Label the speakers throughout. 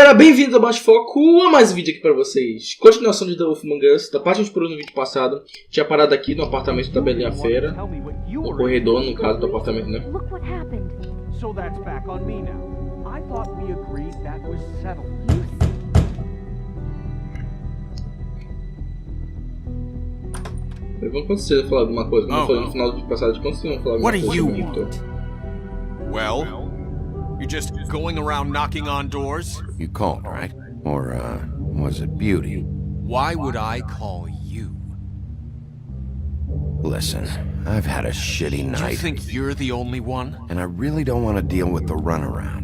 Speaker 1: galera, bem-vindos ao Bate-Foco a mais um vídeo aqui pra vocês. Continuação de The Wolf Among Us. Da parte a gente parou no vídeo passado. Tinha parado aqui no apartamento da Belinha Fera. No corredor, no caso do apartamento, né? Vamos acontecer a falar alguma coisa. Como eu falei no final do vídeo passado, de quando vocês vão falar alguma coisa.
Speaker 2: Well, you just going around knocking on doors?
Speaker 3: You called, right? Or, was it Beauty?
Speaker 2: Why would I call you?
Speaker 3: Listen, I've had a shitty night.
Speaker 2: You think you're the only one?
Speaker 3: And I really don't want to deal with the runaround.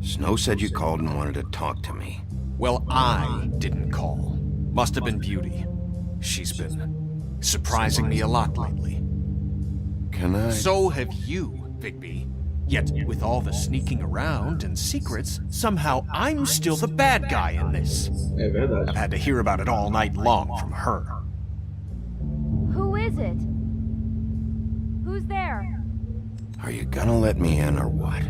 Speaker 3: Snow said you called and wanted to talk to me.
Speaker 2: Well, I didn't call. Must have been Beauty. She's been surprising me a lot lately.
Speaker 3: Can I?
Speaker 2: So have you, Bigby. Yet, with all the sneaking around and secrets, somehow I'm still the bad guy in this. I've had to hear about it all night long from her.
Speaker 4: Who is it? Who's there?
Speaker 3: Are you gonna let me in or what?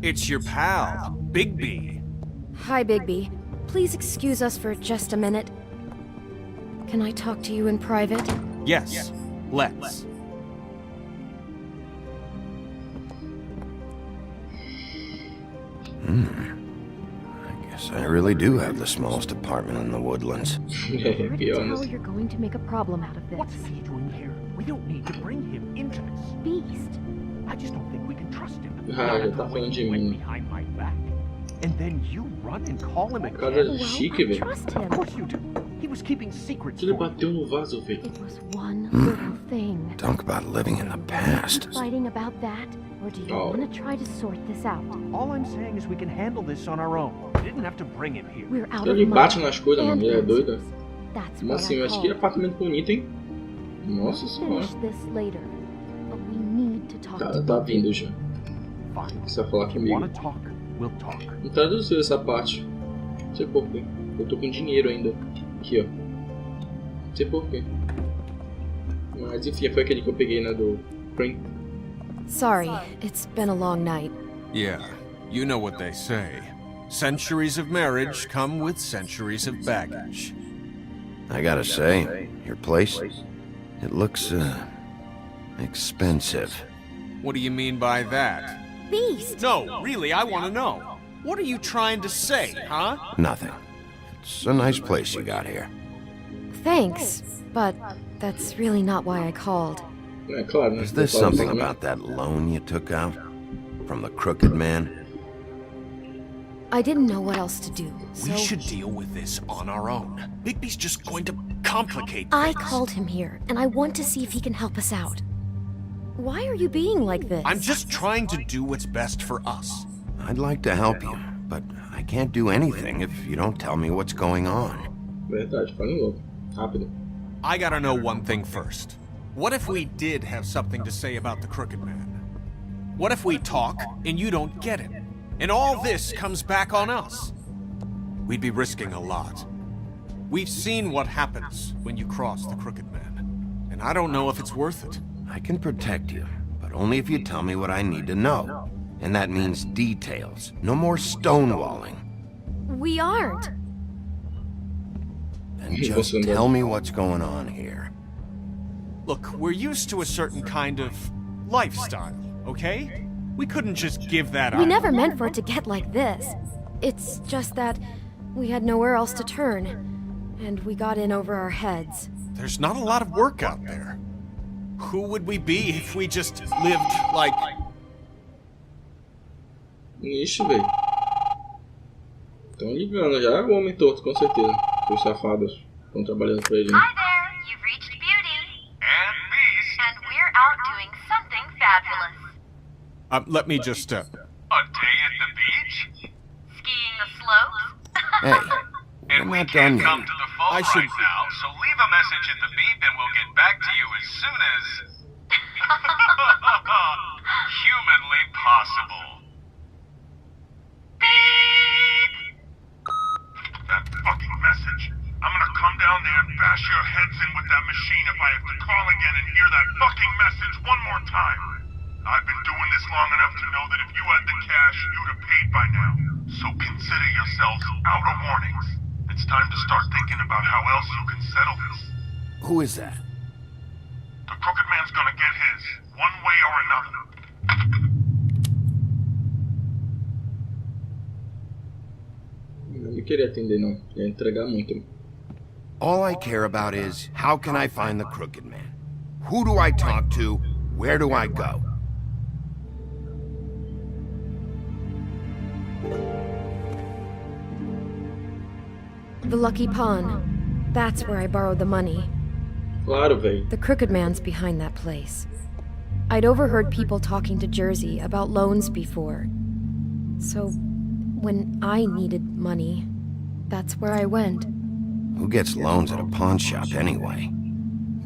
Speaker 2: It's your pal, Bigby.
Speaker 4: Hi, Bigby. Please excuse us for just a minute. Can I talk to you in private?
Speaker 2: Yes, let's.
Speaker 3: I guess I really do have the smallest apartment in the woodlands.
Speaker 4: Hard to tell you're going to make a problem out of this.
Speaker 5: What's he doing here? We don't need to bring him into this.
Speaker 4: Beast.
Speaker 5: I just don't think we can trust him.
Speaker 1: Ah, já tá falando de mim.
Speaker 5: Behind my back. And then you run and call him a
Speaker 1: Cara
Speaker 4: Well,
Speaker 1: chique,
Speaker 4: I
Speaker 1: velho.
Speaker 4: trust him.
Speaker 5: Of course you do. He was keeping secrets.
Speaker 1: Ele
Speaker 5: from me.
Speaker 1: bateu no vaso, velho.
Speaker 4: It was one little thing.
Speaker 3: Talk about living in the past.
Speaker 4: Fighting about that? Or do you want to try to sort this out?
Speaker 5: All I'm saying is we can handle this on our own. We didn't have to bring him here.
Speaker 4: We're out of
Speaker 1: Ele bate
Speaker 4: money
Speaker 1: nas coisas, mano.
Speaker 4: and
Speaker 1: Ele é doido.
Speaker 4: answers. That's
Speaker 1: Como
Speaker 4: what
Speaker 1: assim?
Speaker 4: I
Speaker 1: Acho que
Speaker 4: called.
Speaker 1: apartamento bonito, hein? Nossa senhora.
Speaker 4: Finish this later. But we need to talk
Speaker 1: Tá,
Speaker 4: to
Speaker 1: tá
Speaker 4: Bigby.
Speaker 1: vindo já.
Speaker 5: Fine.
Speaker 1: Precisa falar
Speaker 5: If you
Speaker 1: comigo.
Speaker 5: want to talk, we'll talk.
Speaker 1: Não traduziu essa parte. Não sei porquê. Eu tô com dinheiro ainda. Aqui, ó. Não sei porquê. Mas enfim, foi aquele que eu peguei, né? Do Cream.
Speaker 4: Sorry, it's been a long night.
Speaker 2: Yeah, you know what they say. Centuries of marriage come with centuries of baggage.
Speaker 3: I gotta say, your place, it looks, expensive.
Speaker 2: What do you mean by that?
Speaker 4: Beast!
Speaker 2: No, really, I want to know. What are you trying to say, huh?
Speaker 3: Nothing. It's a nice place you got here.
Speaker 4: Thanks, but that's really not why I called.
Speaker 1: É claro, né?
Speaker 3: Is there something about that loan you took out? From the crooked man?
Speaker 4: I didn't know what else to do, so
Speaker 2: We should deal with this on our own. Bigby's just going to complicate
Speaker 4: I
Speaker 2: things.
Speaker 4: called him here, and I want to see if he can help us out. Why are you being like this?
Speaker 2: I'm just trying to do what's best for us.
Speaker 3: I'd like to help you, but I can't do anything if you don't tell me what's going on.
Speaker 1: Verdade, fala logo. Rápido.
Speaker 2: I gotta know one thing first. What if we did have something to say about the Crooked Man? What if we talk and you don't get it? And all this comes back on us? We'd be risking a lot. We've seen what happens when you cross the Crooked Man. And I don't know if it's worth it.
Speaker 3: I can protect you, but only if you tell me what I need to know. And that means details. No more stonewalling.
Speaker 4: We aren't.
Speaker 3: And just tell me what's going on here.
Speaker 2: Look, we're used to a certain kind of lifestyle, okay? We couldn't just give that up.
Speaker 4: We never meant for it to get like this. It's just that we had nowhere else to turn, and we got in over our heads.
Speaker 2: There's not a lot of work out there. Who would we be if we just lived like...
Speaker 1: Ixi, velho. Estão ligando já. O homem torto, com certeza. Os safados estão trabalhando pra ele.
Speaker 6: Hi there, you've reached Beauty. And Beast. And we're out doing something fabulous.
Speaker 2: Let me just,
Speaker 7: A day at the beach?
Speaker 6: Skiing the slopes?
Speaker 3: Hey,
Speaker 7: And
Speaker 3: we're
Speaker 7: we
Speaker 3: not
Speaker 7: can't
Speaker 3: done
Speaker 7: come
Speaker 3: yet.
Speaker 7: to the phone
Speaker 2: I should-
Speaker 7: right now, so leave a message at the beep and we'll get back to you as soon as... humanly possible. Beep! That fucking message. I'm gonna come down there and bash your heads in with that machine if I have to call again and hear that fucking message one more time. I've been been doing this long enough to know that if you had the cash, you'd have paid by now. So consider yourselves out of warnings. It's time to start thinking about how else you can settle this.
Speaker 3: Who is that?
Speaker 7: The crooked man's gonna get his, one way or another.
Speaker 1: Eu não queria atender não, ia entregar muito.
Speaker 3: All I care about is, how can I find the crooked man? Who do I talk to? Where do I go?
Speaker 4: The Lucky Pawn. That's where I borrowed the money.
Speaker 1: Claro, velho.
Speaker 4: The crooked man's behind that place. I'd overheard people talking to Jersey about loans before. So, when I needed money, that's where I went.
Speaker 3: Who gets loans at a pawn shop anyway?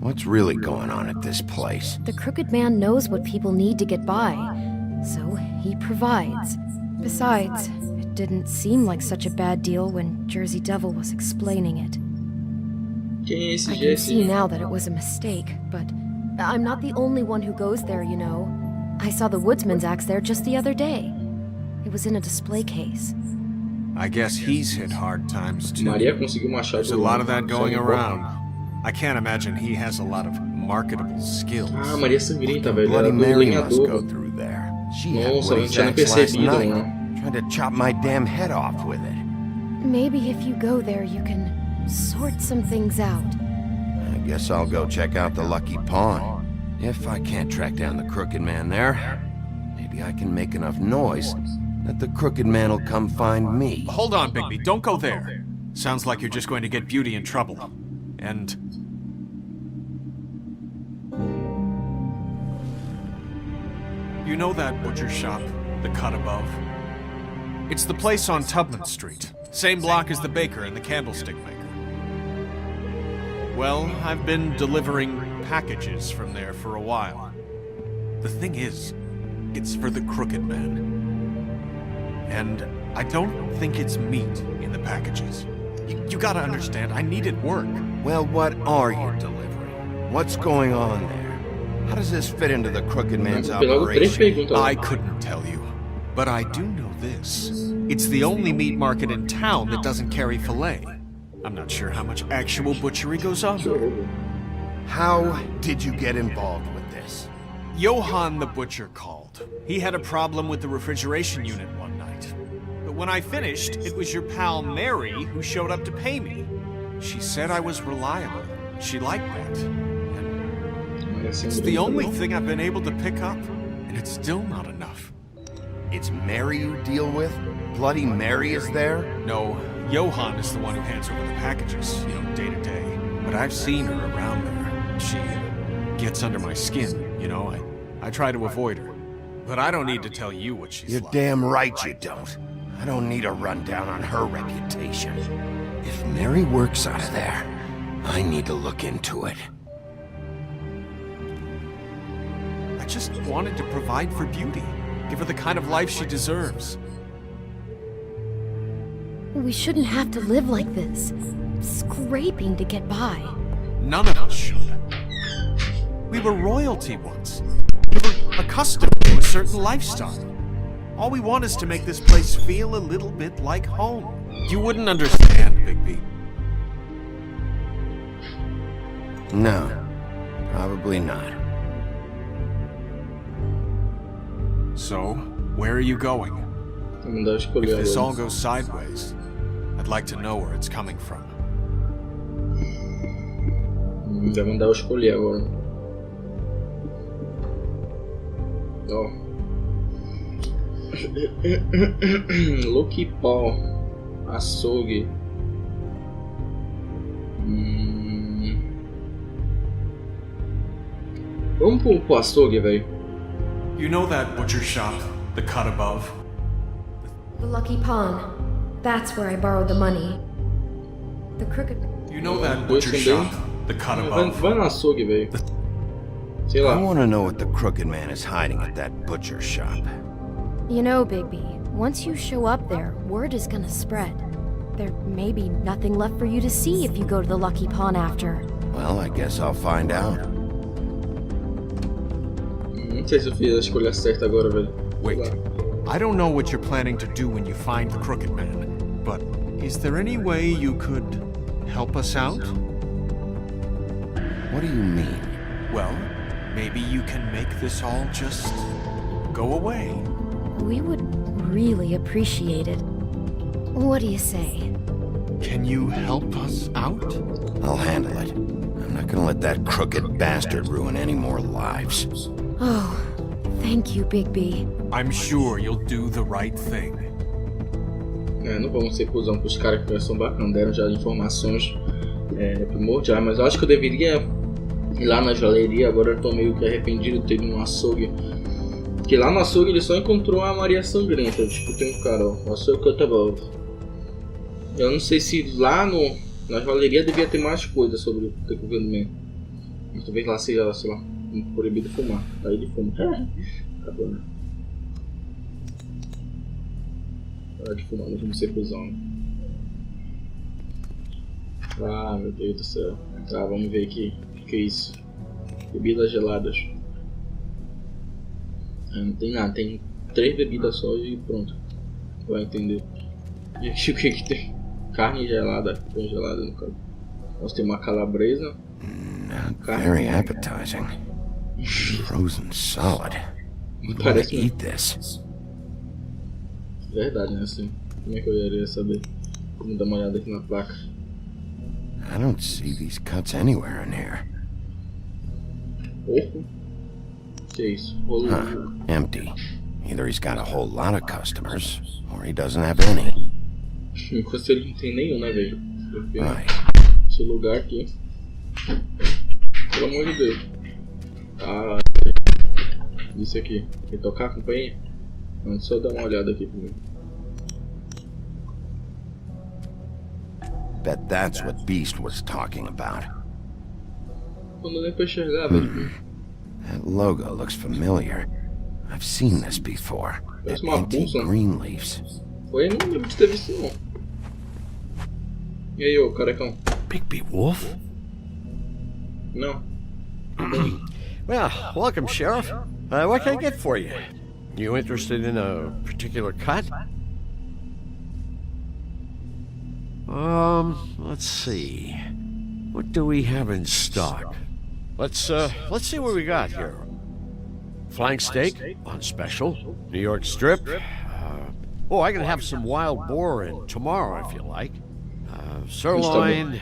Speaker 3: What's really going on at this place?
Speaker 4: The crooked man knows what people need to get by, so he provides. Besides, it didn't seem like such a bad deal when Jersey Devil was explaining it.
Speaker 1: Quem é esse
Speaker 4: I can
Speaker 1: Jesse?
Speaker 4: see now that it was a mistake, but I'm not the only one who goes there, you know. I saw the woodsman's axe there just the other day. It was in a display case.
Speaker 2: I guess he's hit hard times too.
Speaker 1: Maria conseguiu um machado.
Speaker 2: There's a lot of that going
Speaker 1: só no
Speaker 2: around. I can't imagine he has a lot of marketable skills.
Speaker 1: Ah, Maria Sangrenta, velho.
Speaker 3: Bloody
Speaker 1: Era do
Speaker 3: Mary must go
Speaker 1: lenhador.
Speaker 3: through there. She had
Speaker 1: Nossa, eu não
Speaker 3: Woody's
Speaker 1: tinha nem
Speaker 3: axe last
Speaker 1: percebido,
Speaker 3: night,
Speaker 1: mano.
Speaker 3: trying to chop my damn head off with it.
Speaker 4: Maybe if you go there, you can sort some things out.
Speaker 3: I guess I'll go check out the Lucky Pawn. If I can't track down the crooked man there, maybe I can make enough noise that the crooked man will come find me.
Speaker 2: Hold on, Bigby. Don't go there. Sounds like you're just going to get Beauty in trouble. And... You know that butcher shop, the cut above? It's the place on Tubman Street. Same block as the baker and the candlestick maker. Well, I've been delivering packages from there for a while. The thing is, it's for the crooked man. And I don't think it's meat in the packages. You gotta understand, I needed work.
Speaker 3: Well, what are you delivering? What's going on there? How does this fit into the crooked man's
Speaker 1: Pelo três
Speaker 3: operation?
Speaker 1: perguntas.
Speaker 2: I couldn't tell you. But I do know this. It's the only meat market in town that doesn't carry filet. I'm not sure how much actual butchery goes on there.
Speaker 3: How did you get involved with this?
Speaker 2: Johann the butcher called. He had a problem with the refrigeration unit one night. But when I finished, it was your pal Mary who showed up to pay me. She said I was reliable. She liked that. And it's the only thing I've been able to pick up, and it's still not enough.
Speaker 3: It's Mary you deal with? Bloody Mary is there?
Speaker 2: No, Johann is the one who hands over the packages, day to day. But I've seen her around there. She gets under my skin, I try to avoid her. But I don't need to tell you what she's
Speaker 3: You're
Speaker 2: like.
Speaker 3: damn right you don't. I don't need a rundown on her reputation. If Mary works out of there, I need to look into it.
Speaker 2: I just wanted to provide for Beauty. Give her the kind of life she deserves.
Speaker 4: We shouldn't have to live like this, scraping to get by.
Speaker 2: None of us should. We were royalty once. We were accustomed to a certain lifestyle. All we want is to make this place feel a little bit like home. You wouldn't understand, Bigby.
Speaker 3: No, probably not.
Speaker 2: So, where are you going?
Speaker 1: Vamos dar a escolher
Speaker 2: If this all
Speaker 1: agora.
Speaker 2: goes sideways, I'd like to know where it's coming from.
Speaker 1: Já vamos dar a escolher agora. Ó. Lucky Paw. Açougue. Vamos pro açougue, velho.
Speaker 2: You know that butcher shop, the cut above?
Speaker 4: The Lucky Pawn. That's where I borrowed the money. The crooked...
Speaker 2: You know that
Speaker 1: Dois
Speaker 2: butcher
Speaker 1: também.
Speaker 2: shop, the cut
Speaker 1: Vai,
Speaker 2: above?
Speaker 1: vai no açougue, velho. Sei
Speaker 3: I
Speaker 1: lá.
Speaker 3: want to know what the crooked man is hiding at that butcher shop.
Speaker 4: You know, Bigby, once you show up there, word is gonna spread. There may be nothing left for you to see if you go to the Lucky Pawn after.
Speaker 3: Well, I guess I'll find out.
Speaker 1: Não sei se eu fiz a escolha certa agora, velho.
Speaker 2: Wait, I don't know what you're planning to do when you find the Crooked Man, but is there any way you could help us out?
Speaker 3: What do you mean?
Speaker 2: Well, maybe you can make this all just go away.
Speaker 4: We would really appreciate it. What do you say?
Speaker 2: Can you help us out?
Speaker 3: I'll handle it. I'm not gonna let that crooked bastard ruin any more lives.
Speaker 4: Oh, thank you, Bigby.
Speaker 2: I'm sure you'll do the right thing.
Speaker 1: Não vamos ser cuzão com os caras que são bacanas, deram já informações primordiais, mas eu acho que eu deveria ir lá na joalheria. Agora eu tô meio que arrependido de ter ido no açougue. Porque lá no açougue ele só encontrou a Maria Sangrenta, tipo, tem um cara, ó, o açougue que eu tava. Eu não sei se lá na joalheria devia ter mais coisa sobre o que eu vendo mesmo. Mas talvez lá seja, sei lá, proibido fumar. Aí ele fuma. Acabou, né? Para de fumar, não vamos ser cuzão. Ah, meu Deus do céu. Tá, vamos ver aqui. O que é isso? Bebidas geladas. Não tem nada, tem 3 bebidas só e pronto. Vai entender. E aqui o que tem? Carne gelada, congelada no caso. Nós temos uma calabresa.
Speaker 3: Very appetizing. Frozen solid. Would want to eat this.
Speaker 1: Verdade, né? Assim. Como é que eu iria saber? Vamos dar uma olhada aqui na placa.
Speaker 3: I don't see these cuts anywhere in here.
Speaker 1: Porco? Que é isso? Rolo.
Speaker 3: Empty. Either he's got a whole lot of customers, or he doesn't have any.
Speaker 1: Enquanto ele não tem nenhum, né, velho?
Speaker 3: Right.
Speaker 1: Esse lugar aqui. Pelo amor de Deus. Ah, isso aqui. Quer tocar a companhia? Antes só dar uma olhada aqui primeiro.
Speaker 3: Bet that's what Beast was talking about.
Speaker 1: Quando nem pra enxergar, velho.
Speaker 3: That logo looks familiar. I've seen this before.
Speaker 1: Parece
Speaker 3: That
Speaker 1: uma
Speaker 3: antique
Speaker 1: bússola.
Speaker 3: green leaves.
Speaker 1: Foi, não lembro de ter visto não. E aí, ô carecão?
Speaker 5: Bigby Wolf?
Speaker 1: Não.
Speaker 5: Well, welcome, Sheriff. What can I get for you? You interested in a particular cut? Let's see. What do we have in stock? Let's see what we got here. Flank steak on special. New York strip. I can have some wild boar in tomorrow if you like. Sirloin.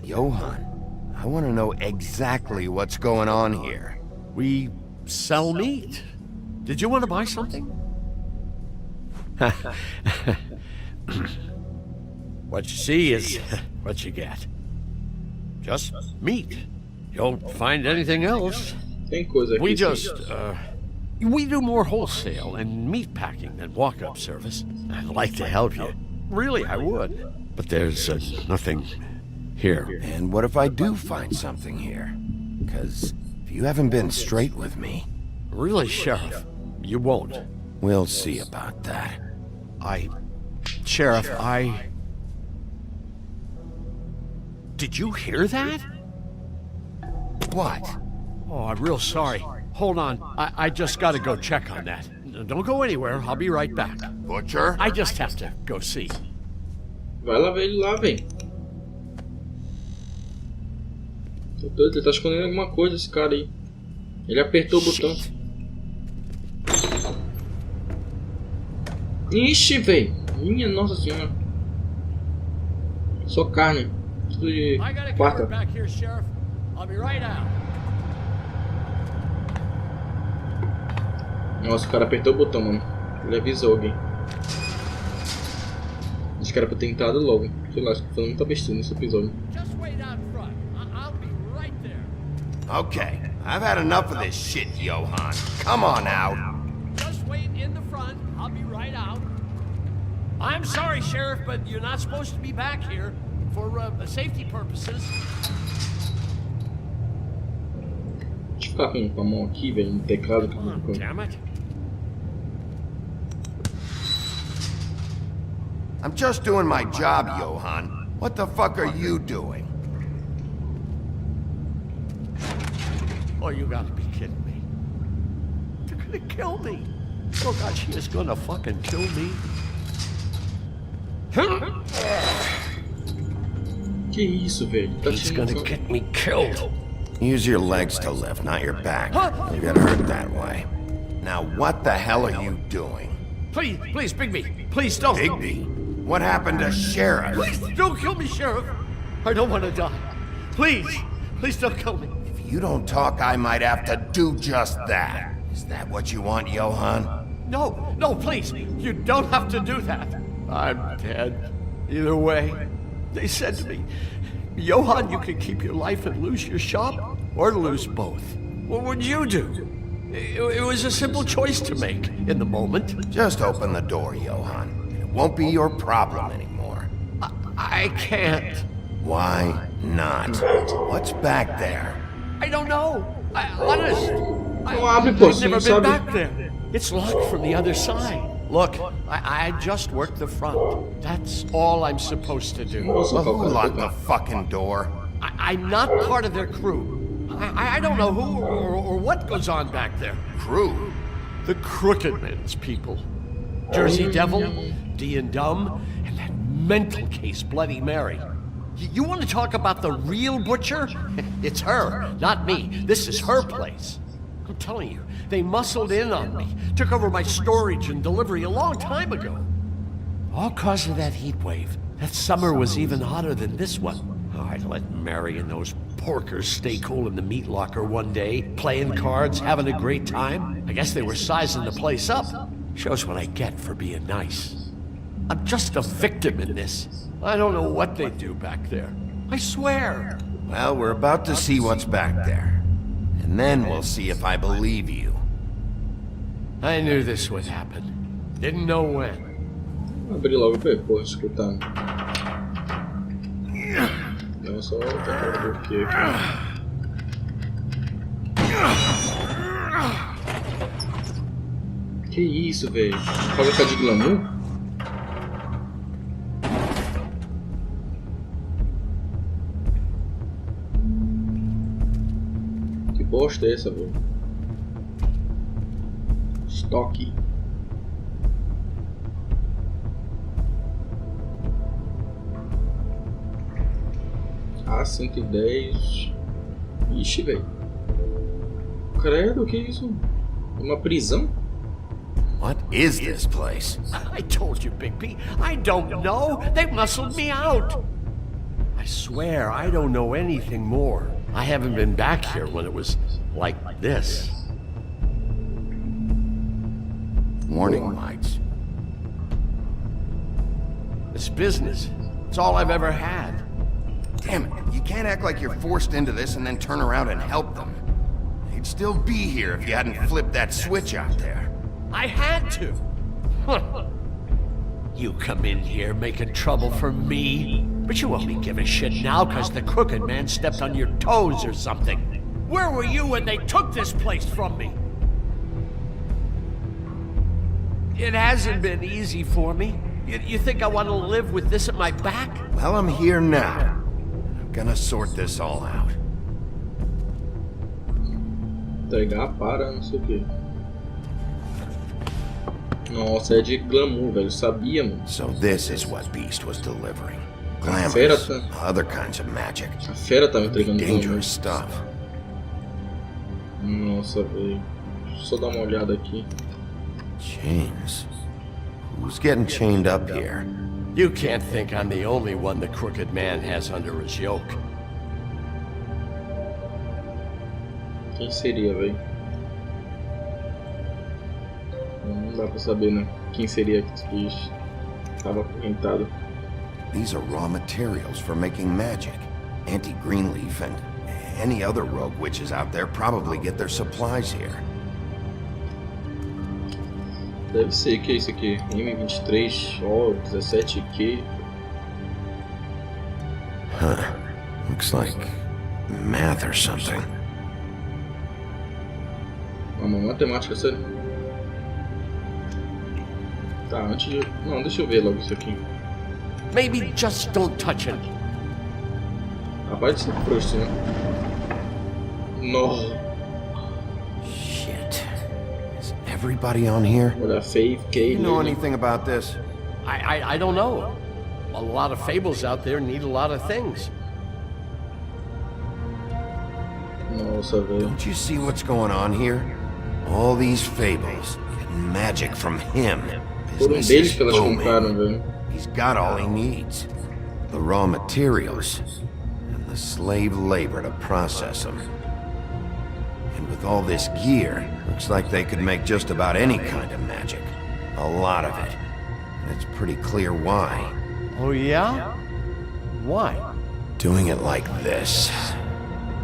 Speaker 3: Johan, I want to know exactly what's going on here.
Speaker 5: We sell meat. Did you want to buy something? What you see is what you get. Just meat. You don't find anything else.
Speaker 1: Tem coisa aqui.
Speaker 5: We do more wholesale and meat packing than walk-up service. I'd like to help you. Really, I would. But there's nothing here.
Speaker 3: And what if I do find something here? Because if you haven't been straight with me...
Speaker 5: Really, Sheriff, you won't.
Speaker 3: We'll see about that.
Speaker 5: Sheriff, Did you hear that?
Speaker 3: What?
Speaker 5: Oh, I'm real sorry. Hold on. I just gotta go check on that. Don't go anywhere. I'll be right back.
Speaker 3: Butcher?
Speaker 5: I just have to go see.
Speaker 1: Vai lá ver ele lá, velho. Tô doido, ele tá escondendo alguma coisa esse cara aí. Ele apertou o botão. Ixi, velho. Minha nossa senhora. Só carne. Tudo de quarta. Nossa, o cara apertou o botão, mano. Ele avisou alguém. Acho que era pra ter entrado logo. Sei lá, acho que foi muita besteira nesse episódio.
Speaker 3: Okay, I've had enough of this shit, Johan. Come on out.
Speaker 5: Just wait in the front. I'll be right out. I'm sorry, Sheriff, but you're not supposed to be back here for safety purposes.
Speaker 1: Deixa eu ficar com a mão aqui, velho, no teclado.
Speaker 5: Damn it.
Speaker 3: I'm just doing my job, Johan. What the fuck are you doing?
Speaker 5: Oh, you gotta be kidding me. gonna kill me. Oh God, she is gonna fucking kill me.
Speaker 1: Que isso, velho? Tá
Speaker 5: He's
Speaker 1: te
Speaker 5: gonna get me killed.
Speaker 3: Use your legs to lift, not your back. You get hurt that way. Now, what the hell are you doing?
Speaker 5: Please, please, Bigby, please don't.
Speaker 3: Bigby? What happened to Sheriff?
Speaker 5: Please don't kill me, Sheriff. I don't want to die. Please, please don't kill me.
Speaker 3: If you don't talk, I might have to do just that. Is that what you want, Johan?
Speaker 5: No, no, please. You don't have to do that. I'm dead. Either way. They said to me, Johan, you can keep your life and lose your shop, or lose both. What would you do? It was a simple choice to make in the moment.
Speaker 3: Just open the door, Johan. It won't be your problem anymore.
Speaker 5: I can't.
Speaker 3: Why not? What's back there?
Speaker 5: I don't know. Honest.
Speaker 1: abre, pô,
Speaker 5: I've
Speaker 1: você
Speaker 5: never
Speaker 1: não
Speaker 5: been
Speaker 1: sabe.
Speaker 5: back there. It's locked from the other side. Look, I just worked the front. That's all I'm supposed to do.
Speaker 3: Well, who locked the fucking door?
Speaker 5: I'm not part of their crew. I don't know who or what goes on back there.
Speaker 3: Crew?
Speaker 5: The Crooked Man's people. Jersey Devil, D and Dumb, and that mental case, Bloody Mary. You want to talk about the real butcher? It's her, not me. This is her place. I'm telling you, they muscled in on me, took over my storage and delivery a long time ago. All cause of that heat wave. That summer was even hotter than this one. Oh, I'd let Mary and those porkers stay cool in the meat locker one day, playing cards, having a great time. I guess they were sizing the place up. Shows what I get for being nice. I'm just a victim in this. I don't know what they do back there. I swear.
Speaker 3: Well, we're about to see what's back there. And then we'll see if I believe you.
Speaker 5: I knew this would happen. Didn't know when.
Speaker 1: Abri logo pra pô, escutando. Não, só tacar o bloqueio aqui. Que isso, velho? Fábrica de glamour? Que bosta é essa, velho? Estoque. A110. Ixi, velho. Credo, que isso? Uma prisão?
Speaker 3: What is this place?
Speaker 5: I told you, Bigby. I don't know. They muscled me out. I swear, I don't know anything more. I haven't been back here when it was like this.
Speaker 3: Warning lights.
Speaker 5: This business, it's all I've ever had.
Speaker 3: Damn it, you can't act like you're forced into this and then turn around and help them. They'd still be here if you hadn't flipped that switch out there.
Speaker 5: I had to. Huh. You come in here making trouble for me, but you only give a shit now because the Crooked Man stepped on your toes or something. Where were you when they took this place from me? It hasn't been easy for me. You think I want to live with this at my back?
Speaker 3: Well, I'm here now. I'm gonna sort this all out.
Speaker 1: Entregar para não sei o que. Nossa, é de glamour, velho. Eu sabia, mano.
Speaker 3: So this is what Beast was delivering.
Speaker 1: Fera
Speaker 3: Glamorous,
Speaker 1: tá.
Speaker 3: other kinds of magic.
Speaker 1: A fera tá me entregando glamour.
Speaker 3: Dangerous stuff.
Speaker 1: Nossa, velho. Deixa eu só dar uma olhada aqui.
Speaker 3: Chains. Who's getting chained up here?
Speaker 5: You can't think I'm the only one the Crooked Man has under his yoke.
Speaker 1: Quem seria, velho? Não dá pra saber, né? Quem seria que estava acorrentado.
Speaker 3: These are raw materials for making magic. Auntie Greenleaf and any other rogue witches out there probably get their supplies here.
Speaker 1: Deve ser, que é isso aqui? M23, ó, 17Q.
Speaker 3: Huh. Looks like math or something.
Speaker 1: Uma matemática, sério. Tá, antes de... Não, deixa eu ver logo isso aqui.
Speaker 5: Maybe just don't touch it.
Speaker 1: Rapaz de ser frouxo, né? Nossa.
Speaker 3: Shit. Is everybody on here?
Speaker 1: Olha, Faith, Kate.
Speaker 3: You know anything about this?
Speaker 5: I don't know. A lot of fables out there need a lot of things.
Speaker 1: Nossa, velho.
Speaker 3: Don't you see what's going on here? All these fables get magic from him.
Speaker 1: Foram
Speaker 3: Business
Speaker 1: deles
Speaker 3: is
Speaker 1: que elas
Speaker 3: booming.
Speaker 1: compraram, velho.
Speaker 3: He's got all he needs. The raw materials and the slave labor to process them. And with all this gear, looks like they could make just about any kind of magic. A lot of it. And it's pretty clear why.
Speaker 5: Oh, yeah? Why?
Speaker 3: Doing it like this,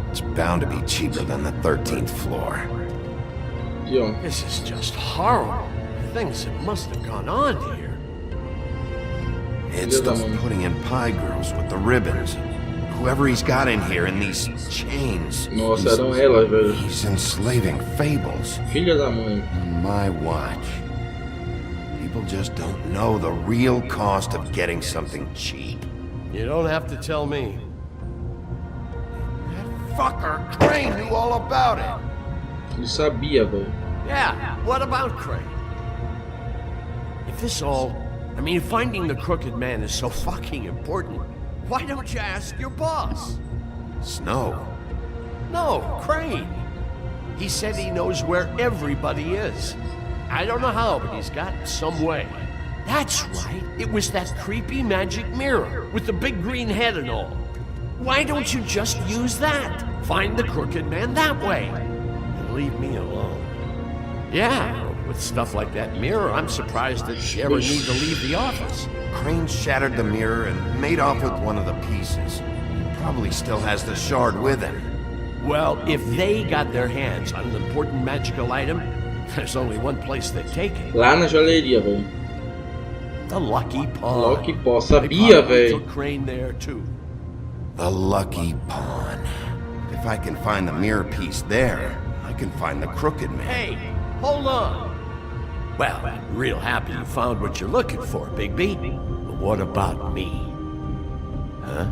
Speaker 3: it's bound to be cheaper than the 13th floor.
Speaker 1: Aqui, ó.
Speaker 5: This is just horrible. Things that must have gone on here.
Speaker 3: It's those putting in pie girls with the ribbons. Whoever he's got in here in these chains.
Speaker 1: Nossa, eram elas, velho.
Speaker 3: He's enslaving fables.
Speaker 1: Filha da mãe.
Speaker 3: On my watch. People just don't know the real cost of getting something cheap.
Speaker 5: You don't have to tell me.
Speaker 3: That fucker Crane knew all about it.
Speaker 1: Ele sabia, velho.
Speaker 5: Yeah, what about Crane? If this all... I mean, finding the crooked man is so fucking important, why don't you ask your boss?
Speaker 3: Snow.
Speaker 5: No, Crane. He said he knows where everybody is. I don't know how, but he's got some way. That's right. It was that creepy magic mirror with the big green head and all. Why don't you just use that? Find the crooked man that way. And leave me alone. Yeah, with stuff like that mirror, I'm surprised that she ever knew to leave the office.
Speaker 3: Crane shattered the mirror and made off with one of the pieces. He probably still has the shard with him.
Speaker 5: Well, if they got their hands on an important magical item, there's only one place they'd take it.
Speaker 1: Lá na joalheria, velho.
Speaker 5: The Lucky Pawn.
Speaker 1: Lucky Pawn.
Speaker 5: They
Speaker 1: Sabia,
Speaker 5: probably
Speaker 1: velho.
Speaker 5: took Crane there, too.
Speaker 3: The Lucky Pawn. If I can find the mirror piece there, I can find the crooked man.
Speaker 5: Hey, hold on. Well, I'm real happy you found what you're looking for, Bigby. But what about me? Huh?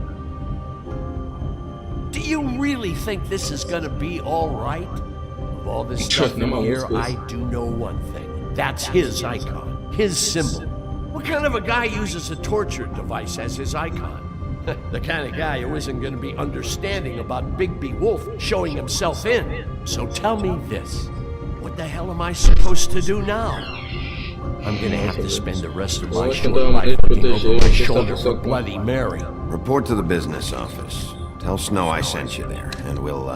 Speaker 5: Do you really think this is gonna be all right? Of all this stuff in here, I do know one thing. That's his icon, his symbol. What kind of a guy uses a torture device as his icon? The kind of guy who isn't gonna be understanding about Bigby Wolf showing himself in. So tell me this. What the hell am I supposed to do now? I'm gonna have to spend the rest of my short life looking over my shoulder for Bloody Mary.
Speaker 3: Report to the business office. Tell Snow I sent you there, and we'll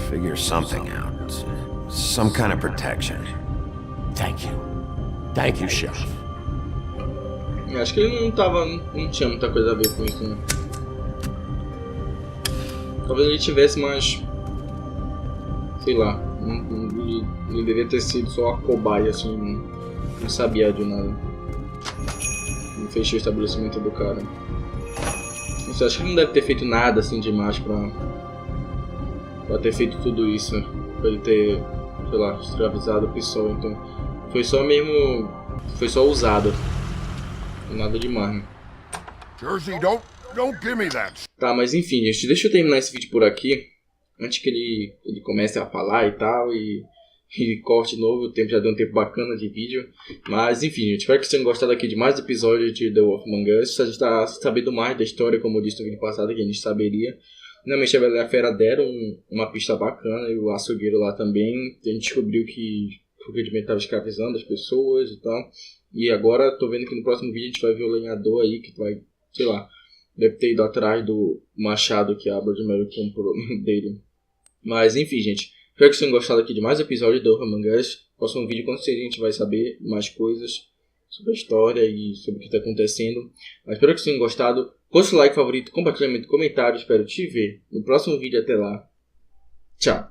Speaker 3: figure something out. Some kind of protection.
Speaker 5: Thank you. Thank you, Sheriff.
Speaker 1: Acho que ele não tinha muita coisa a ver com isso, né? Talvez ele tivesse, mas... sei lá. Ele deveria ter sido só a cobaia, assim. Não sabia de nada. Não fechou o estabelecimento do cara. Não sei, acho que ele não deve ter feito nada assim demais pra ter feito tudo isso. Pra ele ter, sei lá, escravizado a pessoa. Então, foi só mesmo... foi só usado. Nada demais, né?
Speaker 7: Jersey, don't give me that.
Speaker 1: Tá, mas enfim, gente, deixa eu terminar esse vídeo por aqui. Antes que ele comece a falar e tal, e corte de novo. O tempo já deu um tempo bacana de vídeo. Mas enfim, gente, espero que vocês tenham gostado aqui de mais episódios de The Wolf Among Us. A gente tá sabendo mais da história, como eu disse no vídeo passado, que a gente saberia. Finalmente a Bela e a Fera deram uma pista bacana, e o açougueiro lá também. A gente descobriu que o Crooked estava escravizando as pessoas e tal. E agora tô vendo que no próximo vídeo a gente vai ver o lenhador aí, que vai, sei lá, deve ter ido atrás do machado que a Bloody Mary comprou dele. Mas enfim, gente, espero que vocês tenham gostado aqui de mais episódios do Among Us. No próximo vídeo, com certeza, a gente vai saber mais coisas sobre a história e sobre o que está acontecendo. Mas espero que vocês tenham gostado. Curte o like, favorito, compartilhamento, comentário. Espero te ver no próximo vídeo. Até lá. Tchau.